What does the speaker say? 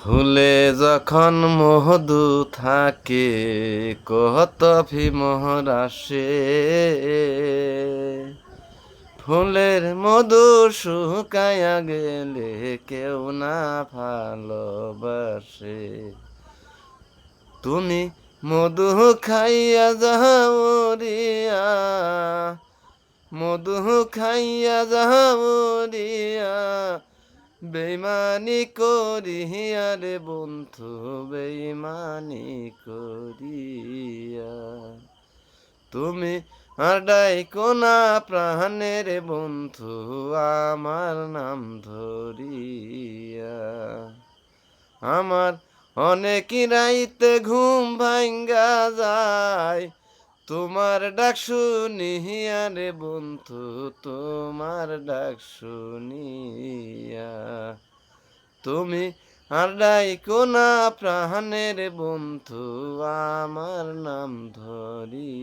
ফুলে যখন মধু থাকে কত ভীমর আসে, ফুলের মধু শুকায়া গেলে কেউ না ভালোবাসে। তুমি মধু খাইয়া যাও রিয়া, মধু খাইয়া যাও রিয়া, বেইমানি করিয়া রে বন্ধু, বেইমানি করিয়া। তুমি আডাই কোনা প্রাণের বন্ধু, আমার নাম ধরিয়া। আমার অনেক রাইতে ঘুম ভাঙ্গা যায়, তোমার ডাক শুনিয়া রে বন্ধু, তোমার ডাক শুনিয়া। তুমি আডাই কোনা প্রাণের বন্ধু, আমার নাম ধরি।